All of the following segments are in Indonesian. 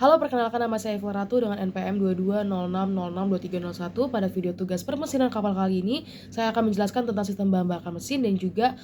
Halo, perkenalkan nama saya Ivo Ratu dengan NPM 2206062301. Pada video tugas permesinan kapal kali ini, saya akan menjelaskan tentang sistem bahan bakar mesin dan juga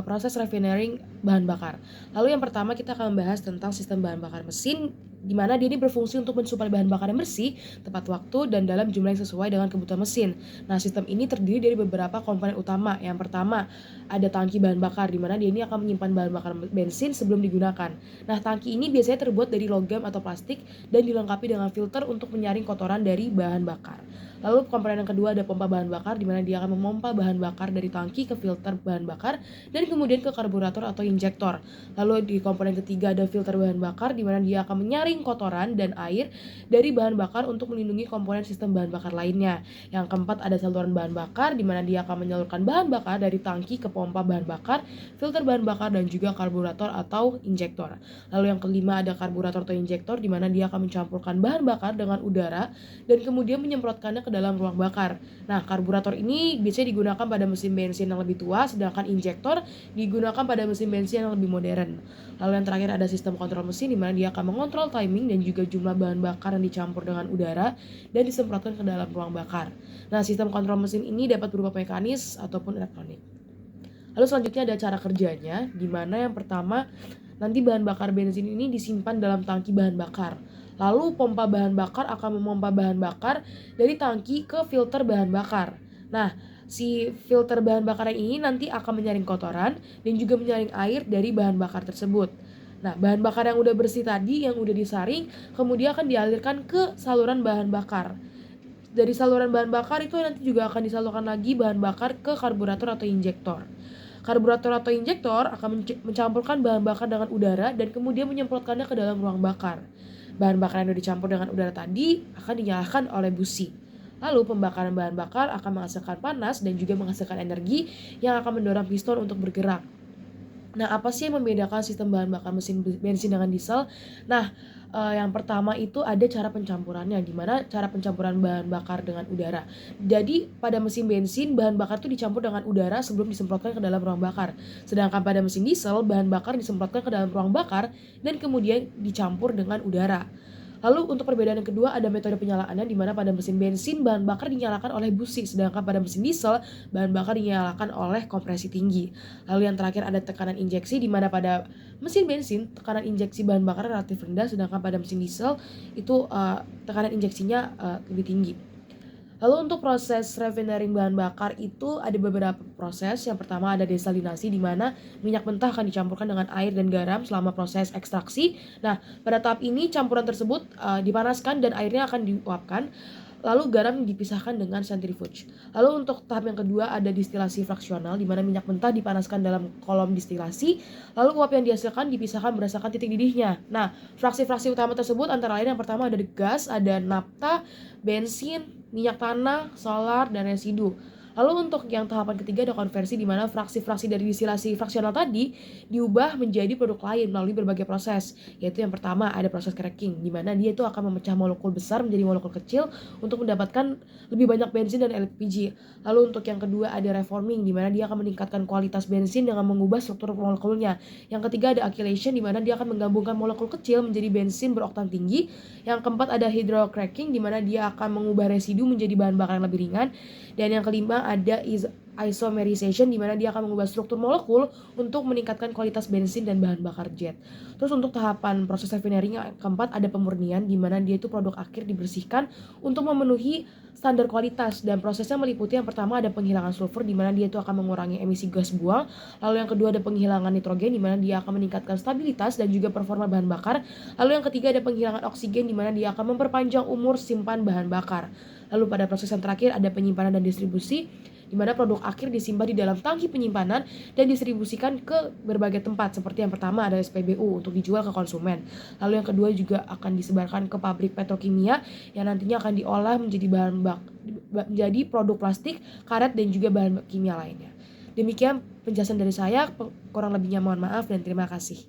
proses refinery bahan bakar. Lalu yang pertama kita akan membahas tentang sistem bahan bakar mesin, di mana dia ini berfungsi untuk mensuplai bahan bakar yang bersih, tepat waktu, dan dalam jumlah yang sesuai dengan kebutuhan mesin. Nah, sistem ini terdiri dari beberapa komponen utama. Yang pertama, ada tangki bahan bakar, di mana dia ini akan menyimpan bahan bakar bensin sebelum digunakan. Nah, tangki ini biasanya terbuat dari logam atau plastik dan dilengkapi dengan filter untuk menyaring kotoran dari bahan bakar. Lalu komponen yang kedua ada pompa bahan bakar, di mana dia akan memompa bahan bakar dari tangki ke filter bahan bakar dan kemudian ke karburator atau injektor. Lalu di komponen ketiga ada filter bahan bakar, di mana dia akan menyaring kotoran dan air dari bahan bakar untuk melindungi komponen sistem bahan bakar lainnya. Yang keempat ada saluran bahan bakar, di mana dia akan menyalurkan bahan bakar dari tangki ke pompa bahan bakar, filter bahan bakar, dan juga karburator atau injektor. Lalu yang kelima ada karburator atau injektor, di mana dia akan mencampurkan bahan bakar dengan udara dan kemudian menyemprotkannya ke dalam ruang bakar. Nah, karburator ini biasanya digunakan pada mesin bensin yang lebih tua, sedangkan injektor digunakan pada mesin bensin yang lebih modern. Lalu yang terakhir ada sistem kontrol mesin, di mana dia akan mengontrol timing dan juga jumlah bahan bakar yang dicampur dengan udara dan disemprotkan ke dalam ruang bakar. Nah, sistem kontrol mesin ini dapat berupa mekanis ataupun elektronik. Lalu selanjutnya ada cara kerjanya, di mana yang pertama nanti bahan bakar bensin ini disimpan dalam tangki bahan bakar. Lalu pompa bahan bakar akan memompa bahan bakar dari tangki ke filter bahan bakar. Nah, si filter bahan bakar ini nanti akan menyaring kotoran dan juga menyaring air dari bahan bakar tersebut. Nah, bahan bakar yang udah bersih tadi, yang udah disaring, kemudian akan dialirkan ke saluran bahan bakar. Dari saluran bahan bakar itu nanti juga akan disalurkan lagi bahan bakar ke karburator atau injektor. Karburator atau injektor akan mencampurkan bahan bakar dengan udara dan kemudian menyemprotkannya ke dalam ruang bakar. Bahan bakar yang sudah dicampur dengan udara tadi akan dinyalakan oleh busi. Lalu pembakaran bahan bakar akan menghasilkan panas dan juga menghasilkan energi yang akan mendorong piston untuk bergerak. Nah, apa sih yang membedakan sistem bahan bakar mesin bensin dengan diesel? Nah, yang pertama itu ada cara pencampurannya, di mana cara pencampuran bahan bakar dengan udara. Jadi, pada mesin bensin, bahan bakar itu dicampur dengan udara sebelum disemprotkan ke dalam ruang bakar. Sedangkan pada mesin diesel, bahan bakar disemprotkan ke dalam ruang bakar dan kemudian dicampur dengan udara. Lalu untuk perbedaan yang kedua ada metode penyalaannya, di mana pada mesin bensin bahan bakar dinyalakan oleh busi, sedangkan pada mesin diesel bahan bakar dinyalakan oleh kompresi tinggi. Lalu yang terakhir ada tekanan injeksi, di mana pada mesin bensin tekanan injeksi bahan bakar relatif rendah, sedangkan pada mesin diesel itu tekanan injeksinya lebih tinggi. Lalu untuk proses refinery bahan bakar itu ada beberapa proses. Yang pertama ada desalinasi, di mana minyak mentah akan dicampurkan dengan air dan garam selama proses ekstraksi. Nah, pada tahap ini campuran tersebut dipanaskan dan airnya akan diuapkan. Lalu garam dipisahkan dengan centrifuge. Lalu untuk tahap yang kedua ada distilasi fraksional, di mana minyak mentah dipanaskan dalam kolom distilasi. Lalu uap yang dihasilkan dipisahkan berdasarkan titik didihnya. Nah, fraksi-fraksi utama tersebut antara lain yang pertama ada gas, ada nafta, bensin, minyak tanah, solar, dan residu. Lalu untuk yang tahapan ketiga ada konversi, di mana fraksi-fraksi dari distilasi fraksional tadi diubah menjadi produk lain melalui berbagai proses. Yaitu yang pertama ada proses cracking, di mana dia itu akan memecah molekul besar menjadi molekul kecil untuk mendapatkan lebih banyak bensin dan LPG. Lalu untuk yang kedua ada reforming, di mana dia akan meningkatkan kualitas bensin dengan mengubah struktur molekulnya. Yang ketiga ada alkylation, di mana dia akan menggabungkan molekul kecil menjadi bensin beroktan tinggi. Yang keempat ada hydrocracking, di mana dia akan mengubah residu menjadi bahan bakar yang lebih ringan. Dan yang kelima ada isomerization, di mana dia akan mengubah struktur molekul untuk meningkatkan kualitas bensin dan bahan bakar jet. Terus untuk tahapan proses refinery yang keempat ada pemurnian, di mana dia itu produk akhir dibersihkan untuk memenuhi standar kualitas, dan prosesnya meliputi yang pertama ada penghilangan sulfur, di mana dia itu akan mengurangi emisi gas buang. Lalu yang kedua ada penghilangan nitrogen, di mana dia akan meningkatkan stabilitas dan juga performa bahan bakar. Lalu yang ketiga ada penghilangan oksigen, di mana dia akan memperpanjang umur simpan bahan bakar. Lalu pada proses yang terakhir ada penyimpanan dan distribusi, di mana produk akhir disimpan di dalam tangki penyimpanan dan distribusikan ke berbagai tempat. Seperti yang pertama ada SPBU untuk dijual ke konsumen. Lalu yang kedua juga akan disebarkan ke pabrik petrokimia yang nantinya akan diolah menjadi produk plastik, karet, dan juga bahan kimia lainnya. Demikian penjelasan dari saya, kurang lebihnya mohon maaf dan terima kasih.